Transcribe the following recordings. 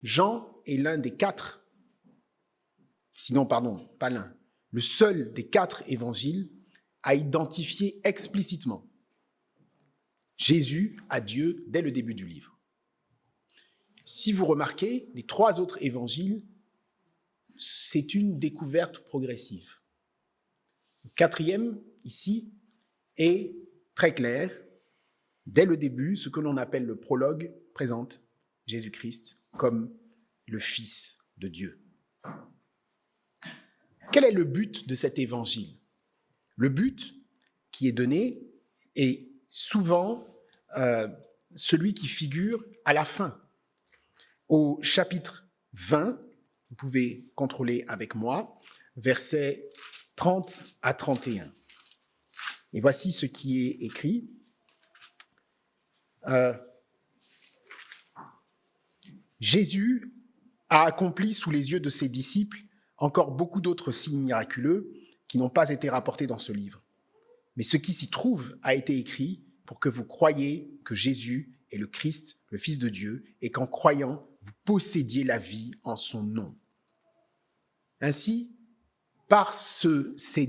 Jean est l'un des quatre, sinon, pardon, pas l'un, le seul des quatre évangiles à identifier explicitement Jésus à Dieu dès le début du livre. Si vous remarquez, les trois autres évangiles, c'est une découverte progressive. Le quatrième, ici, est très clair. Dès le début, ce que l'on appelle le prologue présente Jésus-Christ comme le Fils de Dieu. Quel est le but de cet évangile? Le but qui est donné est souvent celui qui figure à la fin. Au chapitre 20, vous pouvez contrôler avec moi, versets 30 à 31. Et voici ce qui est écrit. Jésus a accompli sous les yeux de ses disciples encore beaucoup d'autres signes miraculeux qui n'ont pas été rapportés dans ce livre. Mais ce qui s'y trouve a été écrit pour que vous croyiez que Jésus est le Christ, le Fils de Dieu, et qu'en croyant, vous possédiez la vie en son nom. Ainsi, par ces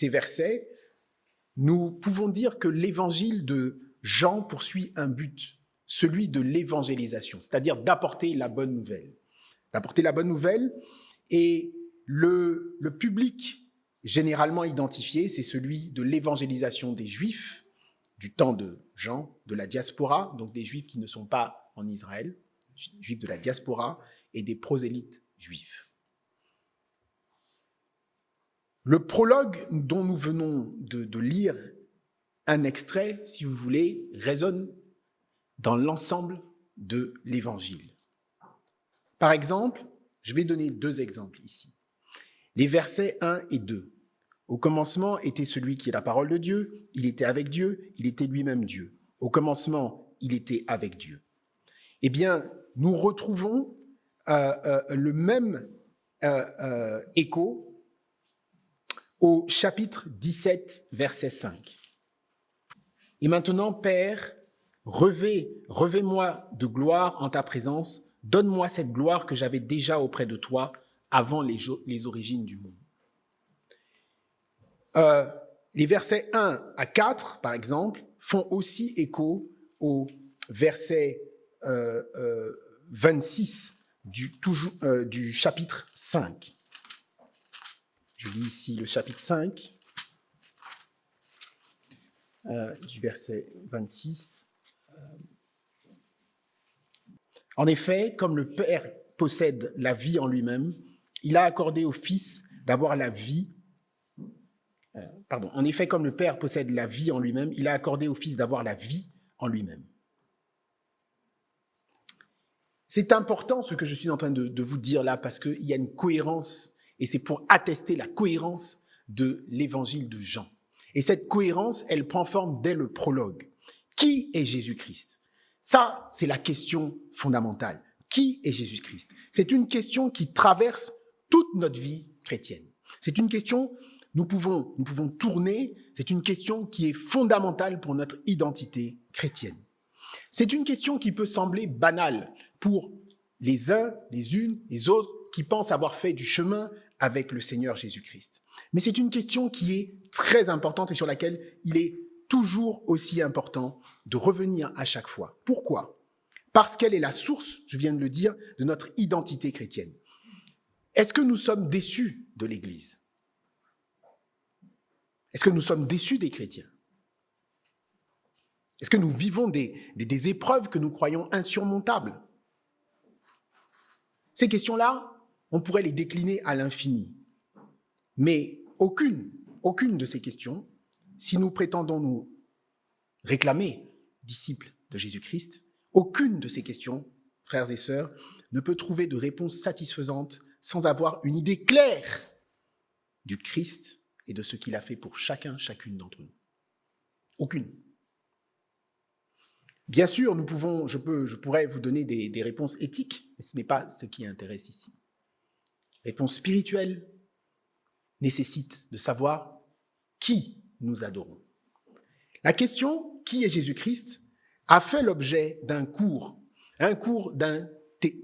versets, nous pouvons dire que l'évangile de Jean poursuit un but, celui de l'évangélisation, c'est-à-dire d'apporter la bonne nouvelle. D'apporter la bonne nouvelle, et le public généralement identifié, c'est celui de l'évangélisation des Juifs du temps de Jean, de la diaspora, donc des Juifs qui ne sont pas en Israël, Juifs de la diaspora, et des prosélytes juifs. Le prologue dont nous venons de lire un extrait, si vous voulez, résonne dans l'ensemble de l'Évangile. Par exemple, je vais donner deux exemples ici. Les versets 1 et 2. Au commencement était celui qui est la parole de Dieu, il était avec Dieu, il était lui-même Dieu. Au commencement, il était avec Dieu. Eh bien, nous retrouvons le même écho au chapitre 17, verset 5. Et maintenant, Père, revêt-moi de gloire en ta présence, donne-moi cette gloire que j'avais déjà auprès de toi avant les origines du monde. Les versets 1 à 4, par exemple, font aussi écho au verset 26 du chapitre 5. Je lis ici le chapitre 5, du verset 26. En effet, comme le Père possède la vie en lui-même, il a accordé au Fils d'avoir la vie. En effet, comme le Père possède la vie en lui-même, il a accordé au Fils d'avoir la vie en lui-même. C'est important ce que je suis en train de vous dire là, parce qu'il y a une cohérence, et c'est pour attester la cohérence de l'évangile de Jean. Et cette cohérence, elle prend forme dès le prologue. Qui est Jésus-Christ? Ça, c'est la question fondamentale. Qui est Jésus-Christ? C'est une question qui traverse toute notre vie chrétienne. C'est une question, nous pouvons tourner, c'est une question qui est fondamentale pour notre identité chrétienne. C'est une question qui peut sembler banale pour les uns, les unes, les autres qui pensent avoir fait du chemin avec le Seigneur Jésus-Christ. Mais c'est une question qui est très importante et sur laquelle il est toujours aussi important de revenir à chaque fois. Pourquoi? Parce qu'elle est la source, je viens de le dire, de notre identité chrétienne. Est-ce que nous sommes déçus de l'Église? Est-ce que nous sommes déçus des chrétiens? Est-ce que nous vivons des épreuves que nous croyons insurmontables? Ces questions-là, on pourrait les décliner à l'infini. Mais aucune de ces questions, si nous prétendons nous réclamer disciples de Jésus-Christ, aucune de ces questions, frères et sœurs, ne peut trouver de réponse satisfaisante sans avoir une idée claire du Christ et de ce qu'il a fait pour chacune d'entre nous. Aucune. Bien sûr, je pourrais vous donner des réponses éthiques, mais ce n'est pas ce qui intéresse ici. Réponse spirituelle nécessite de savoir qui nous adorons. La question « Qui est Jésus-Christ ?» a fait l'objet d'un cours un cours d'un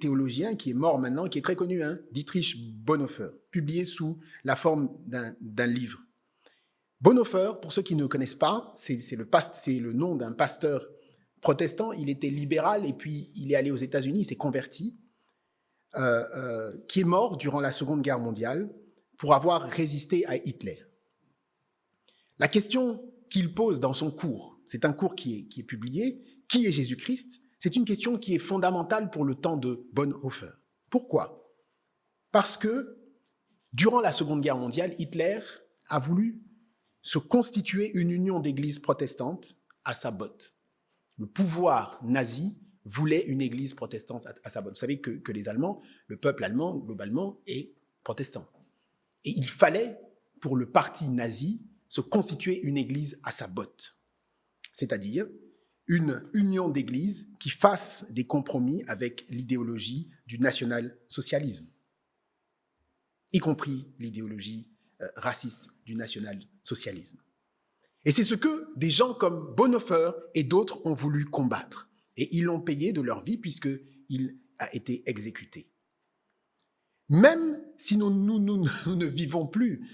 théologien qui est mort maintenant, qui est très connu, Dietrich Bonhoeffer, publié sous la forme d'un livre. Bonhoeffer, pour ceux qui ne connaissent pas, c'est le nom d'un pasteur protestant. Il était libéral et puis il est allé aux États-Unis, il s'est converti, qui est mort durant la Seconde Guerre mondiale pour avoir résisté à Hitler. La question qu'il pose dans son cours, c'est un cours qui est publié, qui est Jésus-Christ? C'est une question qui est fondamentale pour le temps de Bonhoeffer. Pourquoi? Parce que durant la Seconde Guerre mondiale, Hitler a voulu se constituer une union d'églises protestantes à sa botte. Le pouvoir nazi voulait une église protestante à sa botte. Vous savez que les Allemands, le peuple allemand, globalement, est protestant. Et il fallait, pour le parti nazi, se constituer une église à sa botte. C'est-à-dire une union d'églises qui fasse des compromis avec l'idéologie du national-socialisme, y compris l'idéologie raciste du national-socialisme. Et c'est ce que des gens comme Bonhoeffer et d'autres ont voulu combattre. Et ils l'ont payé de leur vie puisqu'il a été exécuté. Même si nous ne vivons plus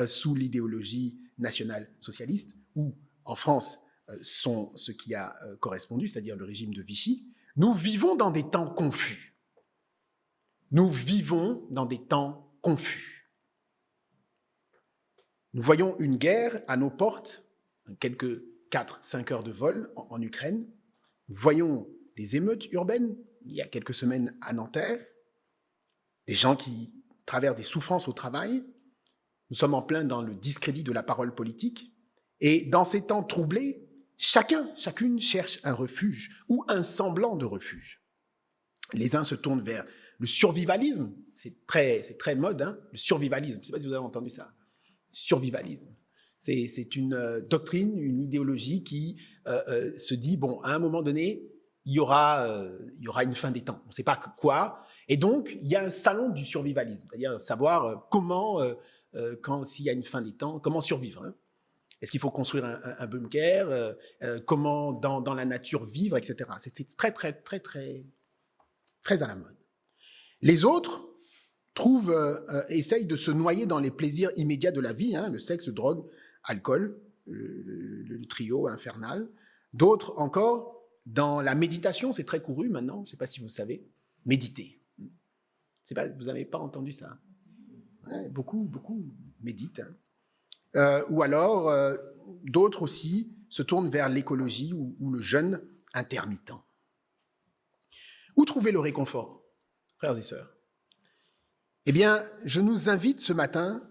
sous l'idéologie nationale-socialiste, ou en France, sont ce qui a correspondu, c'est-à-dire le régime de Vichy, nous vivons dans des temps confus. Nous vivons dans des temps confus. Nous voyons une guerre à nos portes, quelques 4-5 heures de vol en Ukraine. Nous voyons des émeutes urbaines, il y a quelques semaines à Nanterre, des gens qui traversent des souffrances au travail. Nous sommes en plein dans le discrédit de la parole politique. Et dans ces temps troublés, chacune cherche un refuge ou un semblant de refuge. Les uns se tournent vers le survivalisme, c'est très mode, le survivalisme. Je ne sais pas si vous avez entendu ça. Survivalisme. C'est une doctrine, une idéologie qui se dit, bon, à un moment donné, il y aura une fin des temps. On ne sait pas quoi. Et donc, il y a un salon du survivalisme, c'est-à-dire savoir comment, s'il y a une fin des temps, comment survivre. Est-ce qu'il faut construire un bunker? Comment dans la nature vivre, etc. C'est très à la mode. Les autres essayent de se noyer dans les plaisirs immédiats de la vie, le sexe, drogue, alcool, le trio infernal. D'autres encore dans la méditation, c'est très couru maintenant, je ne sais pas si vous savez, méditer. Vous n'avez pas entendu ça? Ouais, beaucoup méditent. Ou alors, d'autres aussi se tournent vers l'écologie ou le jeûne intermittent. Où trouver le réconfort, frères et sœurs? Eh bien, je nous invite ce matin,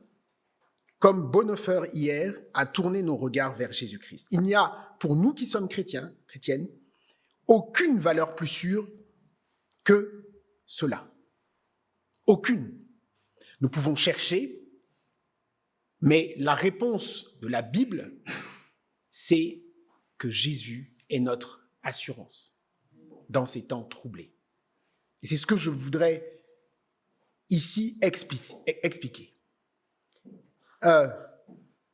comme Bonhoeffer hier, à tourner nos regards vers Jésus-Christ. Il n'y a, pour nous qui sommes chrétiennes, aucune valeur plus sûre que cela. Aucune. Nous pouvons chercher, mais la réponse de la Bible, c'est que Jésus est notre assurance dans ces temps troublés. Et c'est ce que je voudrais ici expliquer.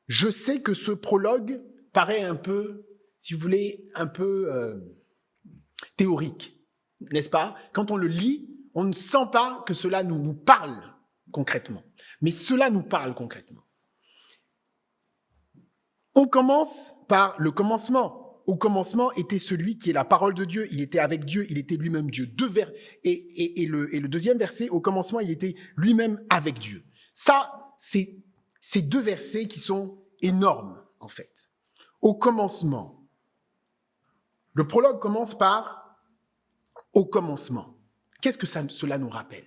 Je sais que ce prologue paraît un peu, si vous voulez, un peu théorique, n'est-ce pas? Quand on le lit, on ne sent pas que cela nous parle concrètement. Mais cela nous parle concrètement. On commence par le commencement. Au commencement était celui qui est la parole de Dieu. Il était avec Dieu, il était lui-même Dieu. Et le deuxième verset, au commencement, il était lui-même avec Dieu. Ça, c'est ces deux versets qui sont énormes, en fait. Au commencement. Le prologue commence par « au commencement ». Qu'est-ce que cela nous rappelle?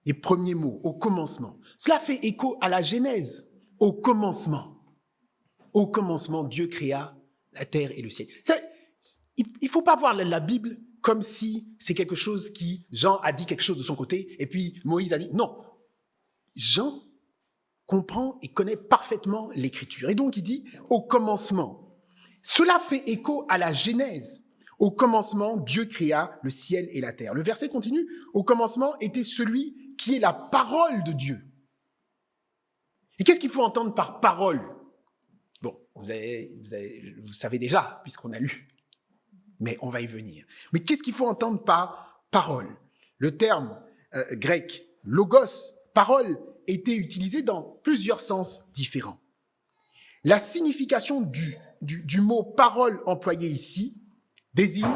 Les premiers mots, au commencement. Cela fait écho à la Genèse. Au commencement. Au commencement, Dieu créa la terre et le ciel. Il ne faut pas voir la Bible comme si c'est quelque chose qui, Jean a dit quelque chose de son côté, et puis Moïse a dit, non. Jean comprend et connaît parfaitement l'Écriture. Et donc il dit, au commencement. Cela fait écho à la Genèse. Au commencement, Dieu créa le ciel et la terre. Le verset continue, au commencement était celui qui est la parole de Dieu. Et qu'est-ce qu'il faut entendre par parole? Bon, vous savez déjà, puisqu'on a lu. Mais on va y venir. Mais qu'est-ce qu'il faut entendre par parole? Le terme grec logos, parole, était utilisé dans plusieurs sens différents. La signification du mot parole employé ici désigne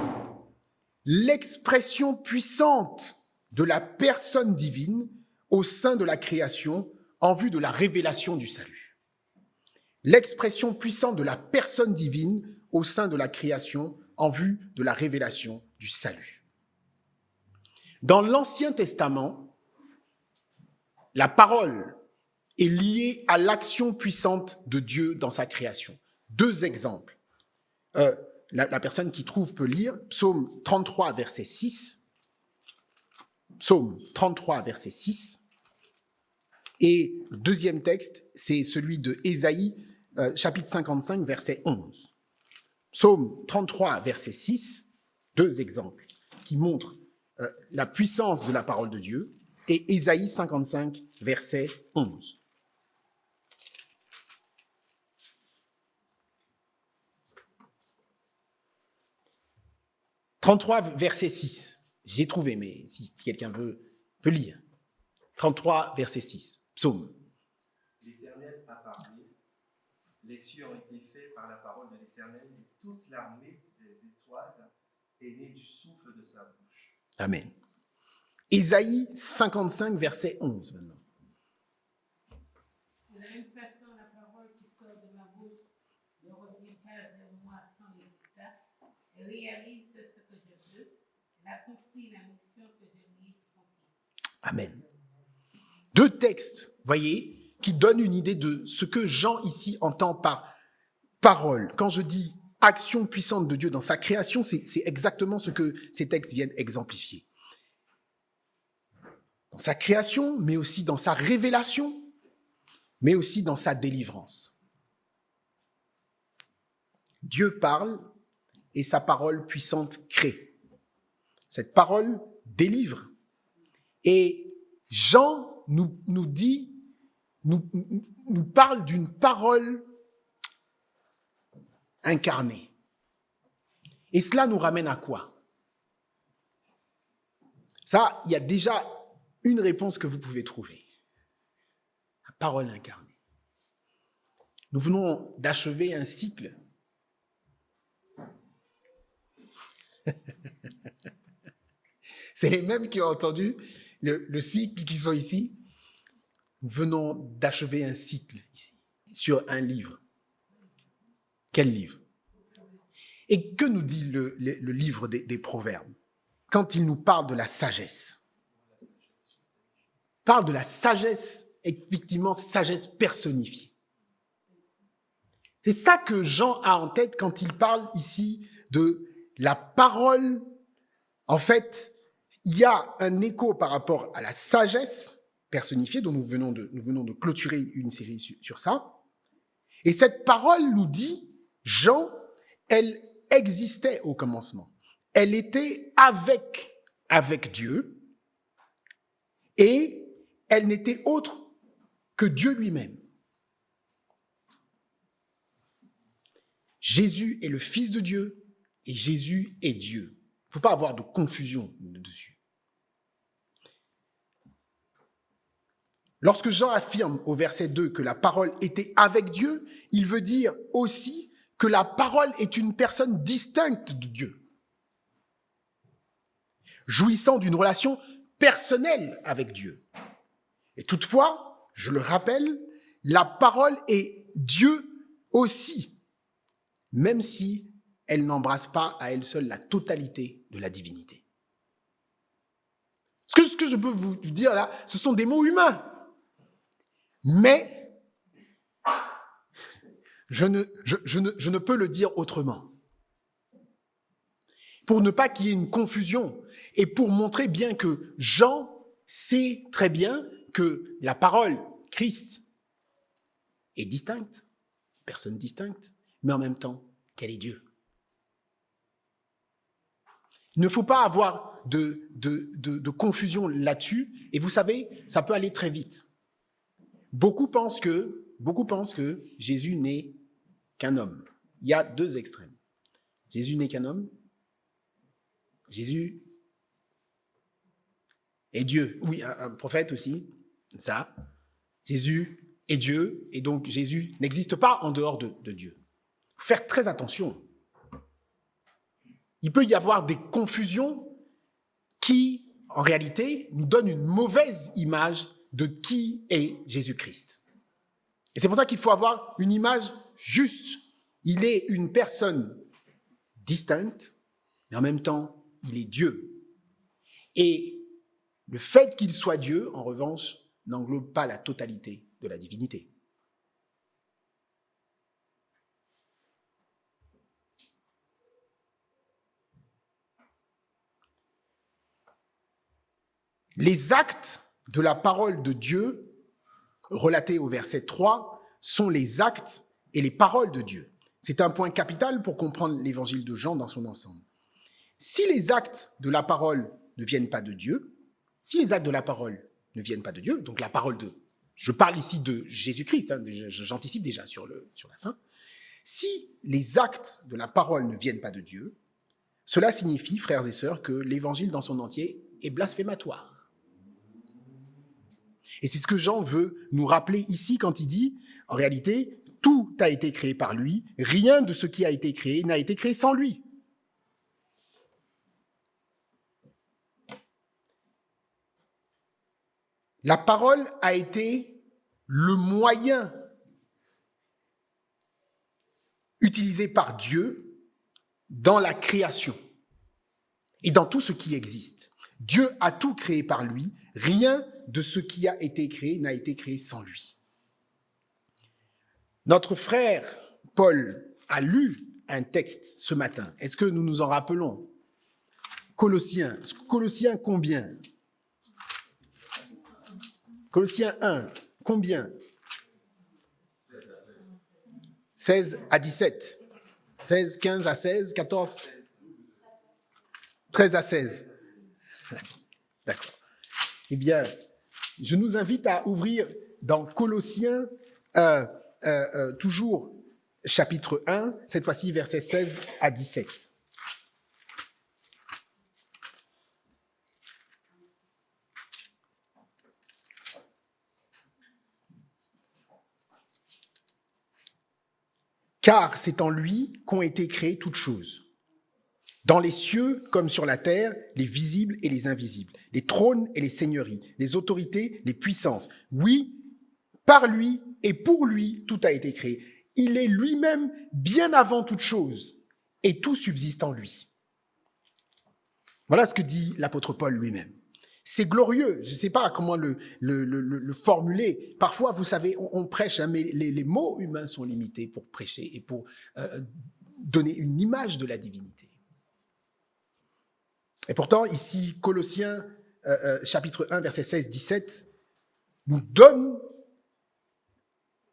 l'expression puissante de la personne divine au sein de la création en vue de la révélation du salut. L'expression puissante de la personne divine au sein de la création en vue de la révélation du salut. Dans l'Ancien Testament, la parole est liée à l'action puissante de Dieu dans sa création. 2 exemples. La personne qui trouve peut lire Psaume 33, verset 6. Psaume 33, verset 6. Et le deuxième texte, c'est celui de Ésaïe, chapitre 55, verset 11. Psaume 33, verset 6, 2 exemples qui montrent la puissance de la parole de Dieu, et Ésaïe 55, verset 11. « 33, verset 6. J'ai trouvé, mais si quelqu'un peut lire. 33, verset 6. Psaume. L'Éternel a parlé, les cieux ont été faits par la parole de l'Éternel, et toute l'armée des étoiles est née du souffle de sa bouche. Amen. Ésaïe 55, verset 11 maintenant. De la même façon, la parole qui sort de ma bouche ne revient pas vers moi sans résultat. Elle réalise ce que je veux. Elle accomplit la mission que je lui ai confiée. Amen. 2 textes, voyez, qui donnent une idée de ce que Jean ici entend par parole. Quand je dis action puissante de Dieu dans sa création, c'est exactement ce que ces textes viennent exemplifier. Dans sa création, mais aussi dans sa révélation, mais aussi dans sa délivrance. Dieu parle et sa parole puissante crée. Cette parole délivre. Et Jean nous parle d'une parole incarnée. Et cela nous ramène à quoi? Ça, il y a déjà une réponse que vous pouvez trouver. La parole incarnée. Nous venons d'achever un cycle. C'est les mêmes qui ont entendu le cycle qui sont ici. Nous venons d'achever un cycle ici, sur un livre. Quel livre? Et que nous dit le livre des Proverbes quand il nous parle de la sagesse? Il parle de la sagesse, effectivement, sagesse personnifiée. C'est ça que Jean a en tête quand il parle ici de la parole. En fait, il y a un écho par rapport à la sagesse personnifiée dont nous venons de clôturer une série sur ça. Et cette parole nous dit, Jean, elle existait au commencement. Elle était avec Dieu et elle n'était autre que Dieu lui-même. Jésus est le Fils de Dieu et Jésus est Dieu. Il ne faut pas avoir de confusion dessus. Lorsque Jean affirme au verset 2 que la parole était avec Dieu, il veut dire aussi que la parole est une personne distincte de Dieu, jouissant d'une relation personnelle avec Dieu. Et toutefois, je le rappelle, la parole est Dieu aussi, même si elle n'embrasse pas à elle seule la totalité de la divinité. Ce que je peux vous dire là, ce sont des mots humains. Mais je ne peux le dire autrement. Pour ne pas qu'il y ait une confusion et pour montrer bien que Jean sait très bien que la parole, Christ, est distincte, personne distincte, mais en même temps qu'elle est Dieu. Il ne faut pas avoir de confusion là-dessus. Et vous savez, ça peut aller très vite. Beaucoup pensent que Jésus n'est qu'un homme. Il y a deux extrêmes. Jésus n'est qu'un homme. Jésus est Dieu. Oui, un prophète aussi, ça. Jésus est Dieu, et donc Jésus n'existe pas en dehors de Dieu. Il faut faire très attention. Il peut y avoir des confusions qui, en réalité, nous donnent une mauvaise image de qui est Jésus-Christ. Et c'est pour ça qu'il faut avoir une image juste. Il est une personne distincte, mais en même temps, il est Dieu. Et le fait qu'il soit Dieu, en revanche, n'englobe pas la totalité de la divinité. Les actes de la parole de Dieu, relatés au verset 3, sont les actes et les paroles de Dieu. C'est un point capital pour comprendre l'évangile de Jean dans son ensemble. Si les actes de la parole ne viennent pas de Dieu, donc la parole de, je parle ici de Jésus-Christ, j'anticipe déjà sur la fin, si les actes de la parole ne viennent pas de Dieu, cela signifie, frères et sœurs, que l'évangile dans son entier est blasphématoire. Et c'est ce que Jean veut nous rappeler ici quand il dit, en réalité, tout a été créé par lui, rien de ce qui a été créé n'a été créé sans lui. La parole a été le moyen utilisé par Dieu dans la création et dans tout ce qui existe. Dieu a tout créé par lui, rien de ce qui a été créé n'a été créé sans lui. Notre frère Paul a lu un texte ce matin. Est-ce que nous nous en rappelons? Colossiens combien? Colossiens 1, combien? 16 à 17. 16, 15 à 16, 14, 13 à 16. D'accord. Eh bien, je nous invite à ouvrir dans Colossiens, toujours chapitre 1, cette fois-ci versets 16 à 17. Car c'est en lui qu'ont été créées toutes choses, dans les cieux comme sur la terre, les visibles et les invisibles, les trônes et les seigneuries, les autorités, les puissances. Oui, par lui et pour lui, tout a été créé. Il est lui-même bien avant toute chose, et tout subsiste en lui. Voilà ce que dit l'apôtre Paul lui-même. C'est glorieux, je ne sais pas comment le formuler. Parfois, vous savez, on prêche, hein, mais les mots humains sont limités pour prêcher et pour donner une image de la divinité. Et pourtant, ici, Colossiens, chapitre 1, versets 16-17, nous donne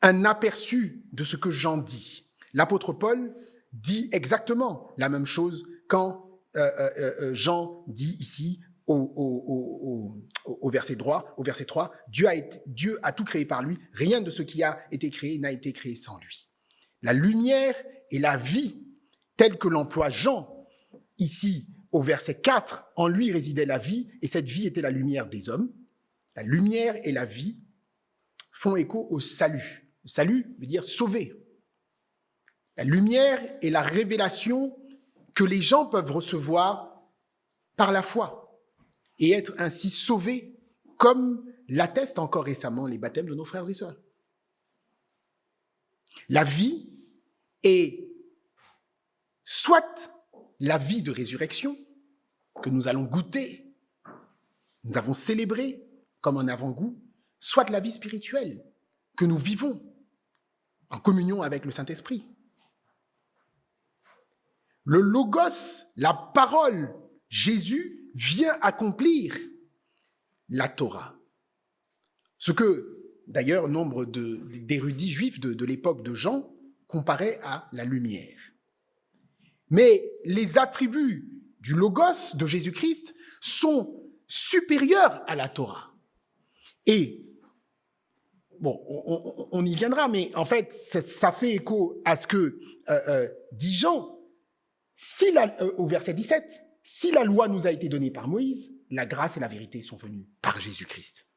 un aperçu de ce que Jean dit. L'apôtre Paul dit exactement la même chose quand Jean dit ici, au verset 3, Dieu a tout créé par lui, rien de ce qui a été créé n'a été créé sans lui. La lumière et la vie, telle que l'emploie Jean, ici au verset 4, en lui résidait la vie, et cette vie était la lumière des hommes. La lumière et la vie font écho au salut. Le salut veut dire sauver. La lumière est la révélation que les gens peuvent recevoir par la foi et être ainsi sauvés, comme l'attestent encore récemment les baptêmes de nos frères et sœurs. La vie est soit la vie de résurrection que nous allons goûter, nous avons célébré comme un avant-goût, soit la vie spirituelle que nous vivons en communion avec le Saint-Esprit. Le Logos, la parole, Jésus, vient accomplir la Torah. Ce que, d'ailleurs, nombre d'érudits juifs de l'époque de Jean comparaient à la lumière. Mais les attributs du Logos de Jésus-Christ sont supérieurs à la Torah. Et bon, on y viendra, mais en fait, ça fait écho à ce que dit Jean. Au verset 17, si la loi nous a été donnée par Moïse, la grâce et la vérité sont venues par Jésus-Christ.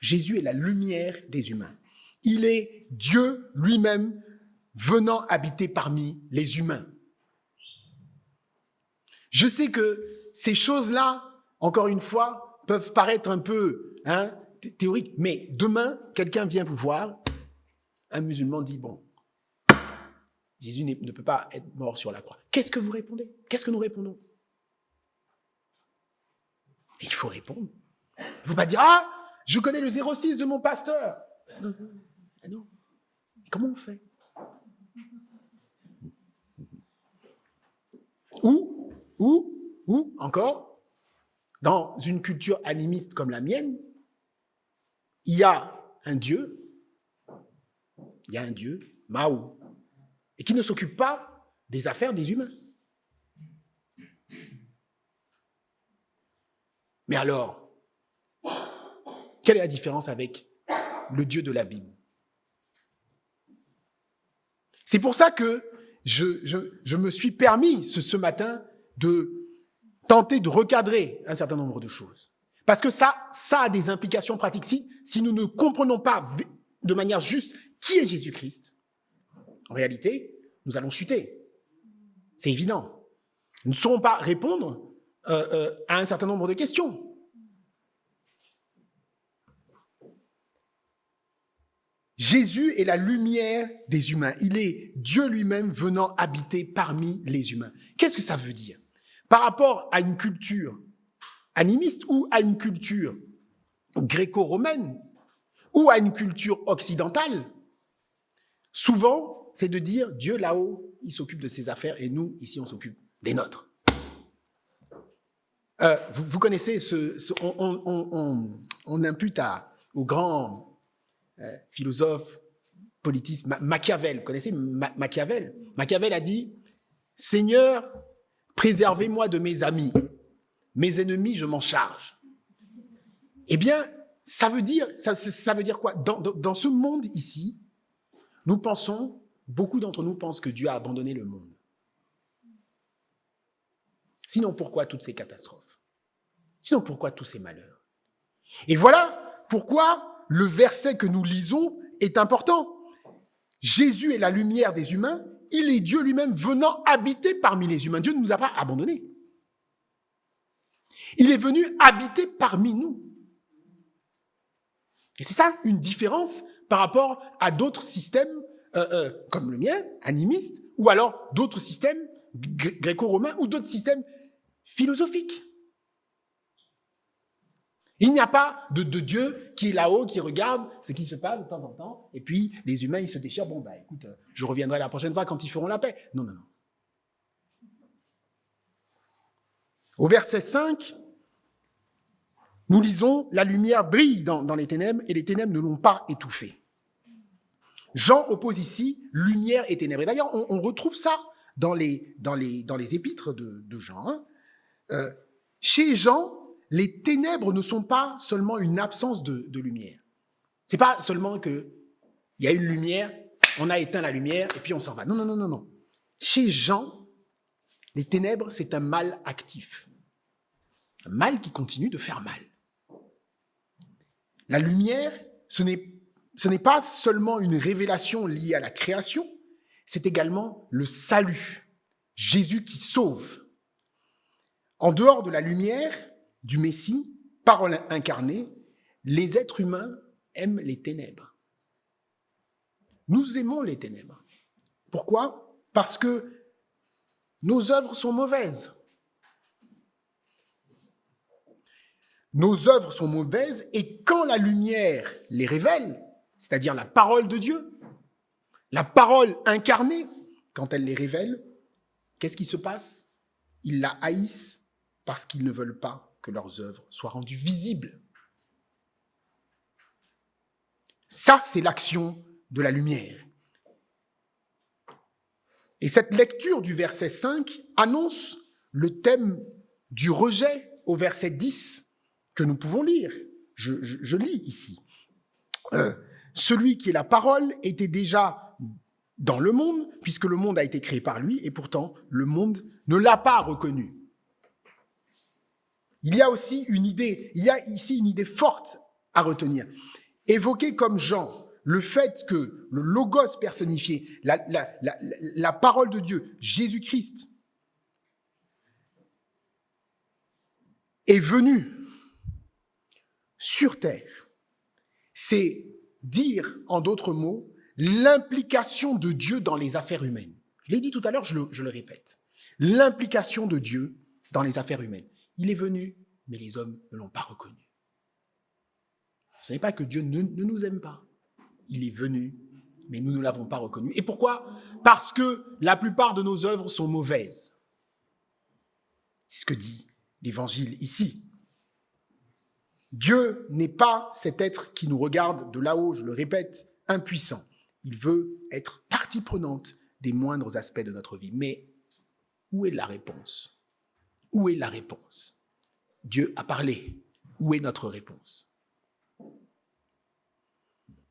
Jésus est la lumière des humains. Il est Dieu lui-même venant habiter parmi les humains. Je sais que ces choses-là, encore une fois, peuvent paraître un peu théoriques, mais demain, quelqu'un vient vous voir, un musulman dit, bon, Jésus ne peut pas être mort sur la croix. Qu'est-ce que vous répondez? Qu'est-ce que nous répondons? Il faut répondre. Il ne faut pas dire, je connais le 06 de mon pasteur. Non. Comment on fait? Ou, encore, dans une culture animiste comme la mienne, il y a un Dieu, Mao, et qui ne s'occupe pas des affaires des humains. Mais alors, quelle est la différence avec le Dieu de la Bible? C'est pour ça que je me suis permis ce matin de tenter de recadrer un certain nombre de choses. Parce que ça a des implications pratiques. Si nous ne comprenons pas de manière juste qui est Jésus-Christ, en réalité, nous allons chuter. C'est évident. Nous ne saurons pas répondre à un certain nombre de questions. Jésus est la lumière des humains. Il est Dieu lui-même venant habiter parmi les humains. Qu'est-ce que ça veut dire? Par rapport à une culture animiste ou à une culture gréco-romaine ou à une culture occidentale, souvent, c'est de dire Dieu là-haut, il s'occupe de ses affaires et nous, ici, on s'occupe des nôtres. Vous connaissez on impute au grand philosophe, politiste, Machiavel. Vous connaissez Machiavel? Machiavel a dit « Seigneur, préservez-moi de mes amis. Mes ennemis, je m'en charge. » Eh bien, ça veut dire quoi? Dans ce monde ici, beaucoup d'entre nous pensent que Dieu a abandonné le monde. Sinon, pourquoi toutes ces catastrophes? Sinon, pourquoi tous ces malheurs? Et voilà pourquoi le verset que nous lisons est important. Jésus est la lumière des humains, il est Dieu lui-même venant habiter parmi les humains. Dieu ne nous a pas abandonnés. Il est venu habiter parmi nous. Et c'est ça une différence par rapport à d'autres systèmes comme le mien, animiste, ou alors d'autres systèmes gréco-romains ou d'autres systèmes philosophiques. Il n'y a pas de Dieu qui est là-haut, qui regarde ce qui se passe de temps en temps, et puis les humains, ils se déchirent. Bon, écoute, je reviendrai la prochaine fois quand ils feront la paix. Non. Au verset 5, nous lisons « La lumière brille dans les ténèbres, et les ténèbres ne l'ont pas étouffée. » Jean oppose ici lumière et ténèbres. Et d'ailleurs, on retrouve ça dans les épîtres de Jean. Chez Jean, les ténèbres ne sont pas seulement une absence de lumière. C'est pas seulement qu'il y a une lumière, on a éteint la lumière et puis on s'en va. Non. Chez Jean, les ténèbres, c'est un mal actif. Un mal qui continue de faire mal. La lumière, ce n'est pas seulement une révélation liée à la création, c'est également le salut. Jésus qui sauve. En dehors de la lumière du Messie, parole incarnée, les êtres humains aiment les ténèbres. Nous aimons les ténèbres. Pourquoi? Parce que nos œuvres sont mauvaises. Nos œuvres sont mauvaises et quand la lumière les révèle, c'est-à-dire la parole de Dieu, la parole incarnée, quand elle les révèle, qu'est-ce qui se passe? Ils la haïssent parce qu'ils ne veulent pas que leurs œuvres soient rendues visibles. Ça, c'est l'action de la lumière. Et cette lecture du verset 5 annonce le thème du rejet au verset 10 que nous pouvons lire. Je lis ici. celui qui est la parole était déjà dans le monde, puisque le monde a été créé par lui, et pourtant le monde ne l'a pas reconnu. Il y a aussi une idée, il y a ici une idée forte à retenir. Évoqué comme Jean, le fait que le logos personnifié, la parole de Dieu, Jésus-Christ, est venu sur terre, c'est dire, en d'autres mots, l'implication de Dieu dans les affaires humaines. Je l'ai dit tout à l'heure, je le répète. L'implication de Dieu dans les affaires humaines. Il est venu, mais les hommes ne l'ont pas reconnu. Ce n'est pas que Dieu ne nous aime pas. Il est venu, mais nous ne l'avons pas reconnu. Et pourquoi ? Parce que la plupart de nos œuvres sont mauvaises. C'est ce que dit l'Évangile ici. Dieu n'est pas cet être qui nous regarde de là-haut, je le répète, impuissant. Il veut être partie prenante des moindres aspects de notre vie. Mais où est la réponse ? Où est la réponse ? Dieu a parlé. Où est notre réponse ?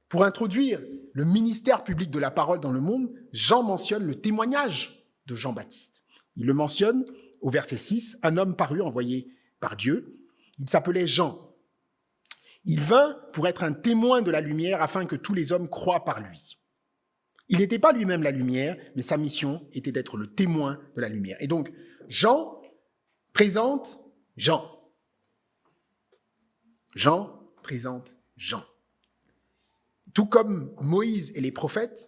Pour introduire le ministère public de la parole dans le monde, Jean mentionne le témoignage de Jean-Baptiste. Il le mentionne au verset 6, un homme parut envoyé par Dieu. Il s'appelait Jean. Il vint pour être un témoin de la lumière afin que tous les hommes croient par lui. Il n'était pas lui-même la lumière, mais sa mission était d'être le témoin de la lumière. Et donc, Jean présente Jean. Jean présente Jean. Tout comme Moïse et les prophètes,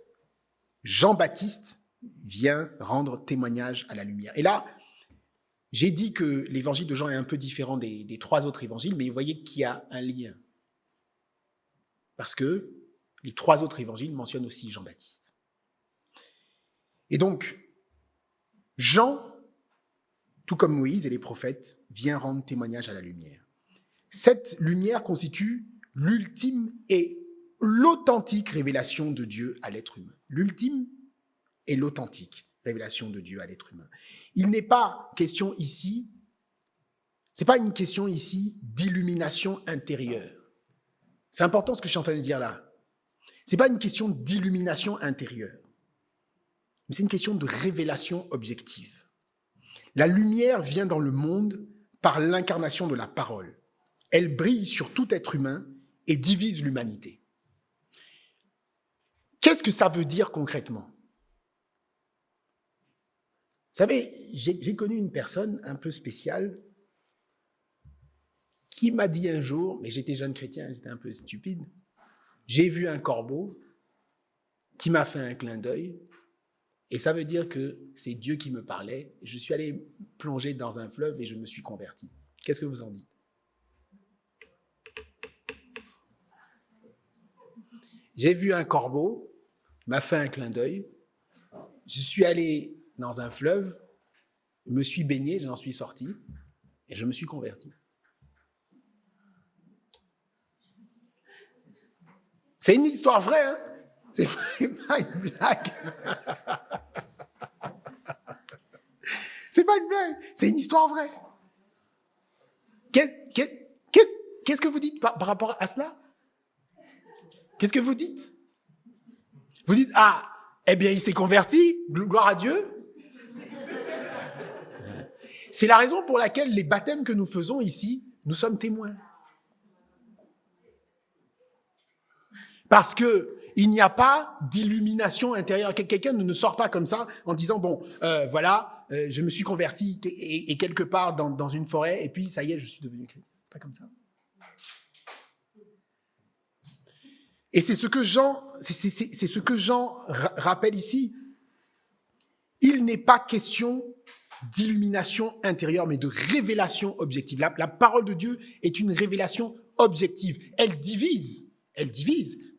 Jean-Baptiste vient rendre témoignage à la lumière. Et là, j'ai dit que l'évangile de Jean est un peu différent des trois autres évangiles, mais vous voyez qu'il y a un lien. Parce que les trois autres évangiles mentionnent aussi Jean-Baptiste. Et donc, Jean, tout comme Moïse et les prophètes, vient rendre témoignage à la lumière. Cette lumière constitue l'ultime et l'authentique révélation de Dieu à l'être humain. L'ultime et l'authentique révélation de Dieu à l'être humain. Il n'est pas question ici, c'est pas une question ici d'illumination intérieure. C'est important ce que je suis en train de dire là. C'est pas une question d'illumination intérieure, mais c'est une question de révélation objective. La lumière vient dans le monde par l'incarnation de la parole. Elle brille sur tout être humain et divise l'humanité. Qu'est-ce que ça veut dire concrètement ? Vous savez, j'ai connu une personne un peu spéciale qui m'a dit un jour, mais j'étais jeune chrétien, j'étais un peu stupide, j'ai vu un corbeau qui m'a fait un clin d'œil, et ça veut dire que c'est Dieu qui me parlait. Je suis allé plonger dans un fleuve et je me suis converti. Qu'est-ce que vous en dites ? J'ai vu un corbeau, m'a fait un clin d'œil, je suis allé dans un fleuve, je me suis baigné, j'en suis sorti, et je me suis converti. C'est une histoire vraie, hein ? C'est pas une blague. C'est pas une blague, c'est une histoire vraie. Qu'est-ce que vous dites par rapport à cela ? Qu'est-ce que vous dites ? Vous dites, ah, eh bien, il s'est converti, gloire à Dieu. C'est la raison pour laquelle les baptêmes que nous faisons ici, nous sommes témoins. Parce qu'il n'y a pas d'illumination intérieure. Quelqu'un ne sort pas comme ça en disant, bon, voilà, je me suis converti et quelque part dans une forêt, et puis ça y est, je suis devenu chrétien. Pas comme ça. Et c'est ce que Jean rappelle ici. Il n'est pas question d'illumination intérieure, mais de révélation objective. La parole de Dieu est une révélation objective. Elle divise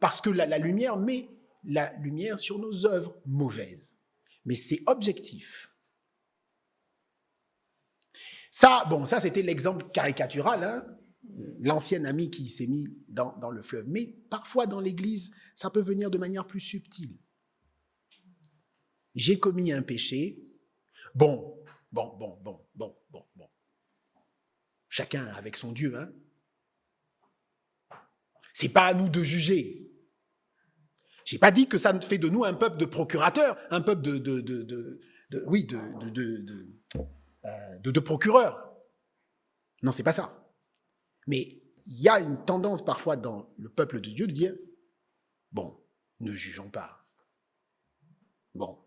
parce que la lumière met la lumière sur nos œuvres mauvaises. Mais c'est objectif. Ça, c'était l'exemple caricatural, hein, l'ancien ami qui s'est mis dans le fleuve. Mais parfois, dans l'Église, ça peut venir de manière plus subtile. J'ai commis un péché. Bon. Chacun avec son Dieu, hein. C'est pas à nous de juger. J'ai pas dit que ça fait de nous un peuple de procurateurs, un peuple de procureurs. Non, c'est pas ça. Mais il y a une tendance parfois dans le peuple de Dieu de dire, bon, ne jugeons pas. Bon.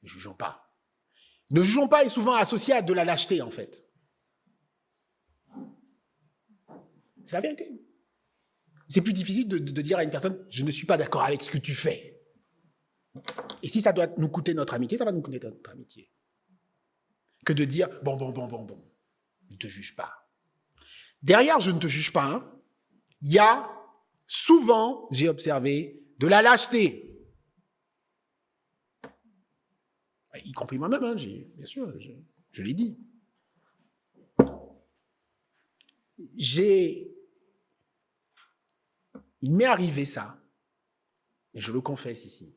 Ne jugeons pas. Ne jugeons pas est souvent associé à de la lâcheté, en fait. C'est la vérité. C'est plus difficile de dire à une personne, je ne suis pas d'accord avec ce que tu fais. Et si ça doit nous coûter notre amitié, ça va nous coûter notre amitié. Que de dire, bon, ne te juge pas. Derrière, je ne te juge pas, hein, il y a souvent, j'ai observé, de la lâcheté. Y compris moi-même, hein, bien sûr, je l'ai dit. Il m'est arrivé ça, et je le confesse ici,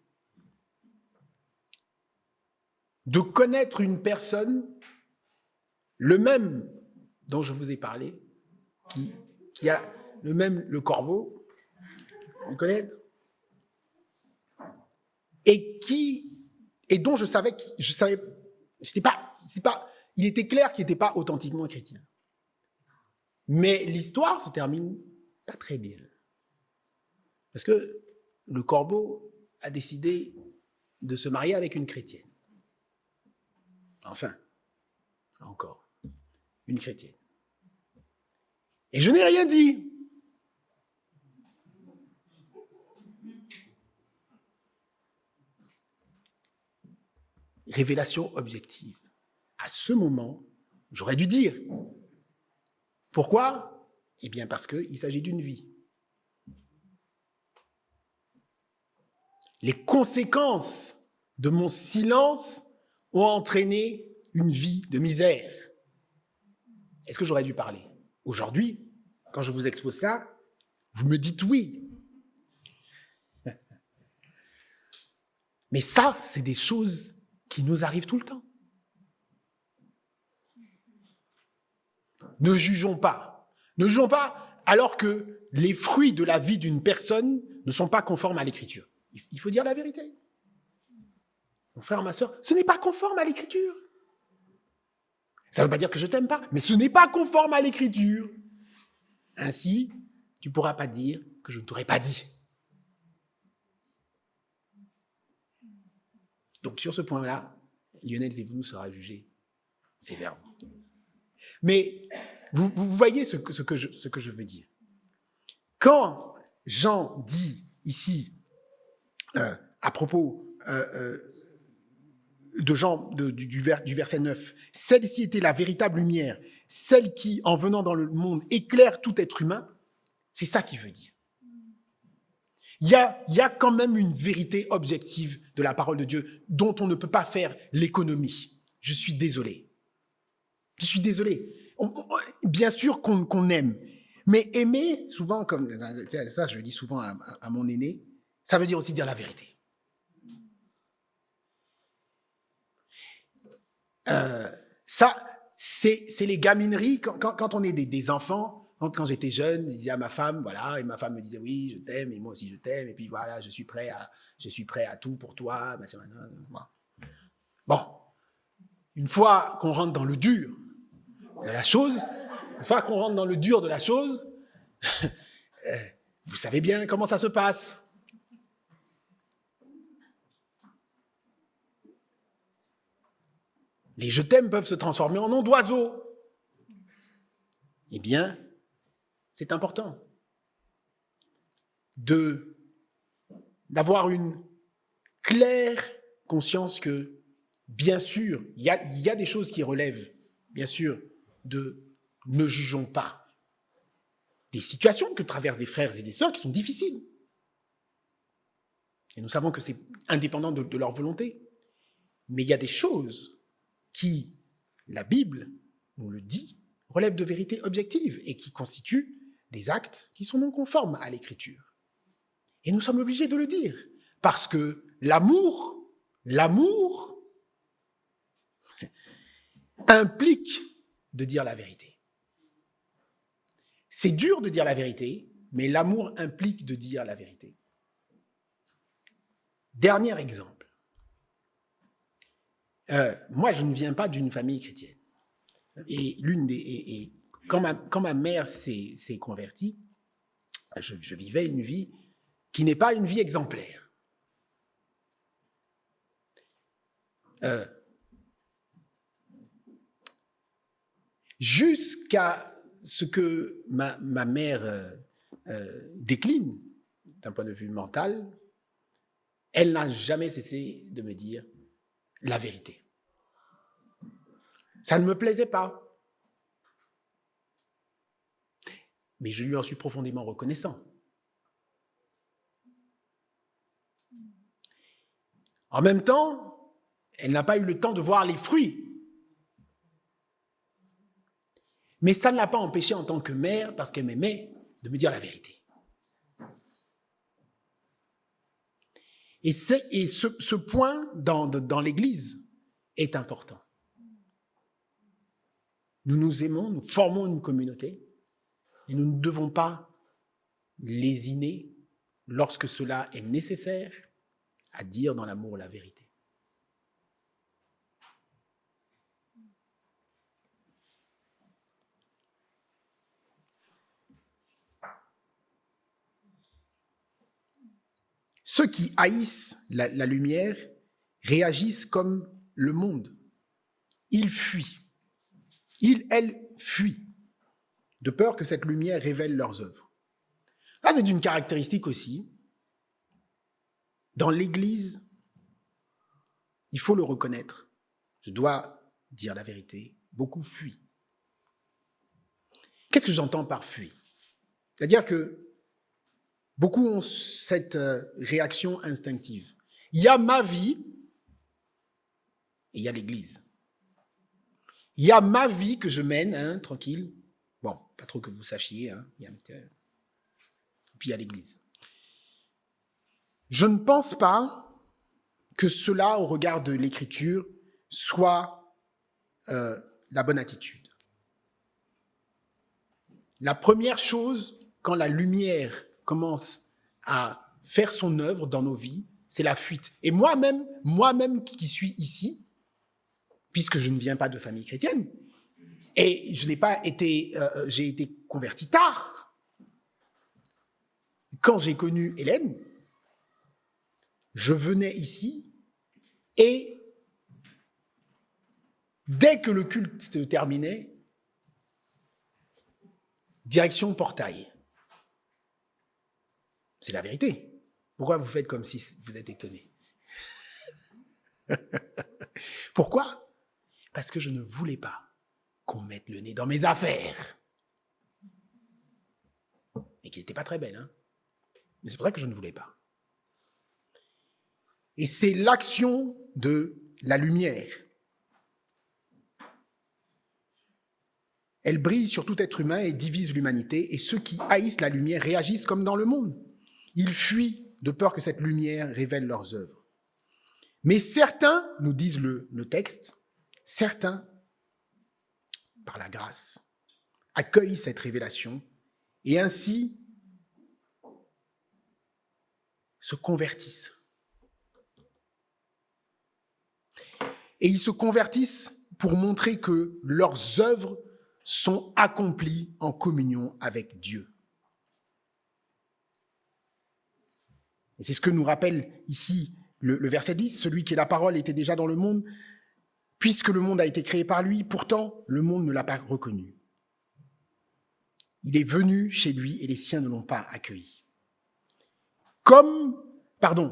de connaître une personne, le même dont je vous ai parlé, qui a le corbeau, vous le connaissez, et dont je savais, il était clair qu'il n'était pas authentiquement chrétien. Mais l'histoire se termine pas très bien. Parce que le corbeau a décidé de se marier avec une chrétienne. Enfin, encore, une chrétienne. Et je n'ai rien dit. Révélation objective. À ce moment, j'aurais dû dire. Pourquoi ? Eh bien, parce qu'il s'agit d'une vie. Les conséquences de mon silence ont entraîné une vie de misère. Est-ce que j'aurais dû parler ? Aujourd'hui, quand je vous expose ça, vous me dites oui. Mais ça, c'est des choses qui nous arrivent tout le temps. Ne jugeons pas. Ne jugeons pas alors que les fruits de la vie d'une personne ne sont pas conformes à l'Écriture. Il faut dire la vérité. Mon frère, ma soeur, ce n'est pas conforme à l'Écriture. Ça ne veut pas dire que je t'aime pas, mais ce n'est pas conforme à l'Écriture. Ainsi, tu ne pourras pas dire que je ne t'aurais pas dit. Donc sur ce point-là, Lionel Zévounou sera jugé sévèrement. Mais vous voyez ce que je veux dire. Quand Jean dit ici, à propos de Jean, du verset 9, « Celle-ci était la véritable lumière, celle qui, en venant dans le monde, éclaire tout être humain », c'est ça qu'il veut dire. Il y a quand même une vérité objective de la parole de Dieu dont on ne peut pas faire l'économie. Je suis désolé. Je suis désolé. Bien sûr qu'on aime, mais aimer, souvent, comme ça je le dis souvent à mon aîné, ça veut dire aussi dire la vérité. Ça, c'est les gamineries. Quand on est des enfants, quand j'étais jeune, je disais à ma femme, voilà, et ma femme me disait, oui, je t'aime, et moi aussi je t'aime, et puis voilà, je suis prêt à tout pour toi. Bon, une fois qu'on rentre dans le dur de la chose, vous savez bien comment ça se passe. Les je t'aime peuvent se transformer en nom d'oiseau. Eh bien, c'est important d'avoir une claire conscience que, bien sûr, il y a des choses qui relèvent, bien sûr, de ne jugeons pas. Des situations que traversent des frères et des sœurs qui sont difficiles. Et nous savons que c'est indépendant de leur volonté. Mais il y a des choses qui, la Bible nous le dit, relèvent de vérités objectives et qui constituent des actes qui sont non conformes à l'Écriture. Et nous sommes obligés de le dire, parce que l'amour implique de dire la vérité. C'est dur de dire la vérité, mais l'amour implique de dire la vérité. Dernier exemple. Moi, je ne viens pas d'une famille chrétienne. Et quand ma mère s'est convertie, je vivais une vie qui n'est pas une vie exemplaire. Jusqu'à ce que ma mère décline d'un point de vue mental, elle n'a jamais cessé de me dire la vérité. Ça ne me plaisait pas. Mais je lui en suis profondément reconnaissant. En même temps, elle n'a pas eu le temps de voir les fruits. Mais ça ne l'a pas empêché en tant que mère, parce qu'elle m'aimait, de me dire la vérité. Et ce point dans l'Église est important. Nous nous aimons, nous formons une communauté, et nous ne devons pas lésiner lorsque cela est nécessaire à dire dans l'amour la vérité. Ceux qui haïssent la lumière réagissent comme le monde. Ils fuient. Elles fuient, de peur que cette lumière révèle leurs œuvres. Ça, c'est une caractéristique aussi. Dans l'Église, il faut le reconnaître. Je dois dire la vérité. Beaucoup fuient. Qu'est-ce que j'entends par fuir? C'est-à-dire que beaucoup ont cette réaction instinctive. Il y a ma vie et il y a l'Église. Il y a ma vie que je mène, tranquille. Bon, pas trop que vous sachiez. Et puis il y a l'Église. Je ne pense pas que cela, au regard de l'Écriture, soit la bonne attitude. La première chose, quand la lumière commence à faire son œuvre dans nos vies, c'est la fuite. Et moi-même qui suis ici, puisque je ne viens pas de famille chrétienne, et j'ai été converti tard. Quand j'ai connu Hélène, je venais ici et dès que le culte se terminait, direction portail. C'est la vérité. Pourquoi vous faites comme si vous êtes étonné? Pourquoi? Parce que je ne voulais pas qu'on mette le nez dans mes affaires. Et qui n'était pas très belle, Mais c'est pour ça que je ne voulais pas. Et c'est l'action de la lumière. Elle brille sur tout être humain et divise l'humanité, et ceux qui haïssent la lumière réagissent comme dans le monde. Ils fuient de peur que cette lumière révèle leurs œuvres. Mais certains, nous disent le texte, certains, par la grâce, accueillent cette révélation et ainsi se convertissent. Et ils se convertissent pour montrer que leurs œuvres sont accomplies en communion avec Dieu. Et c'est ce que nous rappelle ici le verset 10, celui qui est la parole était déjà dans le monde, puisque le monde a été créé par lui, pourtant le monde ne l'a pas reconnu. Il est venu chez lui et les siens ne l'ont pas accueilli.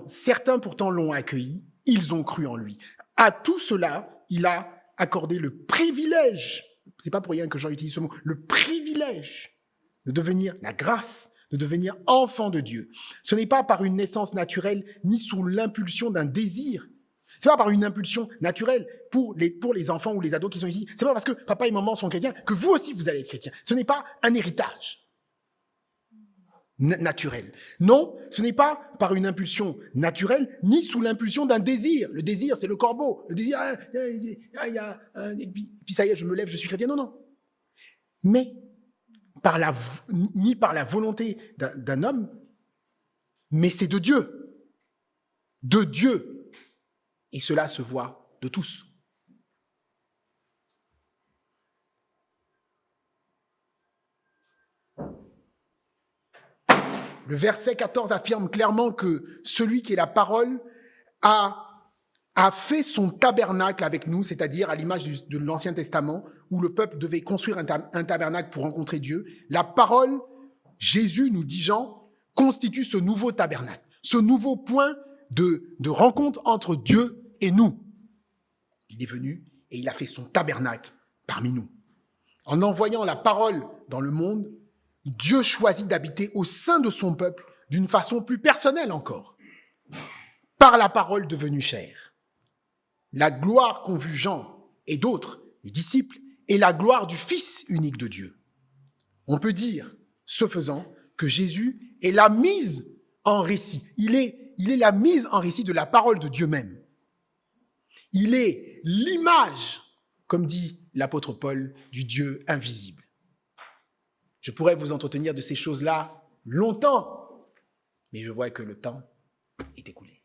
Certains pourtant l'ont accueilli, ils ont cru en lui. À tout cela, il a accordé le privilège, c'est pas pour rien que Jean utilise ce mot, le privilège de devenir la grâce, de devenir enfant de Dieu. Ce n'est pas par une naissance naturelle, ni sous l'impulsion d'un désir. C'est pas par une impulsion naturelle pour les enfants ou les ados qui sont ici. C'est pas parce que papa et maman sont chrétiens que vous aussi vous allez être chrétiens. Ce n'est pas un héritage naturel. Non, ce n'est pas par une impulsion naturelle, ni sous l'impulsion d'un désir. Le désir, c'est le corbeau. Le désir, puis ça y est, je me lève, je suis chrétien. Non. Mais ni par la volonté d'un homme, mais c'est de Dieu. De Dieu. Et cela se voit de tous. Le verset 14 affirme clairement que celui qui est la parole a fait son tabernacle avec nous, c'est-à-dire à l'image de l'Ancien Testament, où le peuple devait construire un tabernacle pour rencontrer Dieu. La parole, Jésus, nous dit Jean, constitue ce nouveau tabernacle, ce nouveau point de rencontre entre Dieu et nous. Il est venu et il a fait son tabernacle parmi nous. En envoyant la parole dans le monde, Dieu choisit d'habiter au sein de son peuple d'une façon plus personnelle encore, par la parole devenue chair. La gloire qu'ont vue Jean et d'autres, les disciples, est la gloire du Fils unique de Dieu. On peut dire, ce faisant, que Jésus est la mise en récit. Il est la mise en récit de la parole de Dieu même. Il est l'image, comme dit l'apôtre Paul, du Dieu invisible. Je pourrais vous entretenir de ces choses-là longtemps, mais je vois que le temps est écoulé.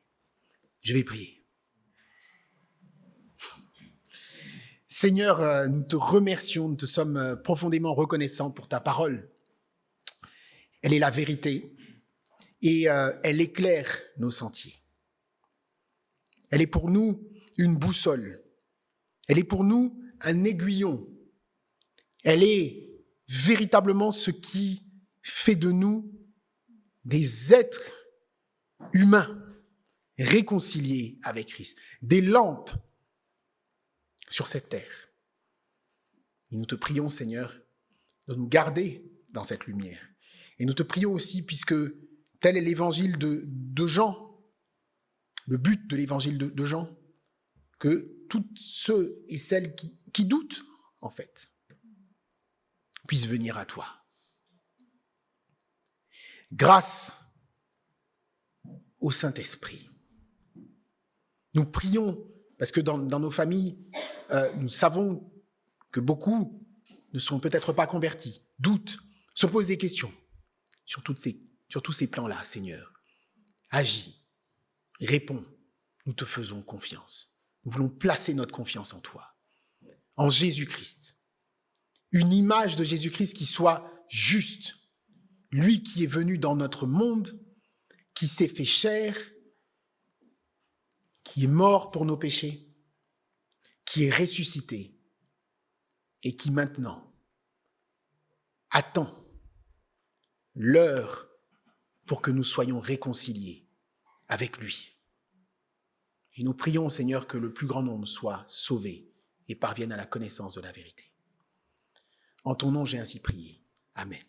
Je vais prier. Seigneur, nous te remercions, nous te sommes profondément reconnaissants pour ta parole. Elle est la vérité et elle éclaire nos sentiers. Elle est pour nous une boussole. Elle est pour nous un aiguillon. Elle est véritablement ce qui fait de nous des êtres humains réconciliés avec Christ, des lampes sur cette terre. Et nous te prions, Seigneur, de nous garder dans cette lumière. Et nous te prions aussi, puisque tel est l'évangile de Jean, le but de l'évangile de Jean, que tous ceux et celles qui doutent, en fait, puissent venir à toi. Grâce au Saint-Esprit. Nous prions, parce que dans nos familles, nous savons que beaucoup ne sont peut-être pas convertis, doutent, se posent des questions sur tous ces plans-là, Seigneur. Agis, réponds, nous te faisons confiance. Nous voulons placer notre confiance en toi, en Jésus-Christ. Une image de Jésus-Christ qui soit juste. Lui qui est venu dans notre monde, qui s'est fait chair, qui est mort pour nos péchés, qui est ressuscité et qui maintenant attend l'heure pour que nous soyons réconciliés avec lui. Et nous prions, Seigneur, que le plus grand nombre soit sauvé et parvienne à la connaissance de la vérité. En ton nom, j'ai ainsi prié. Amen.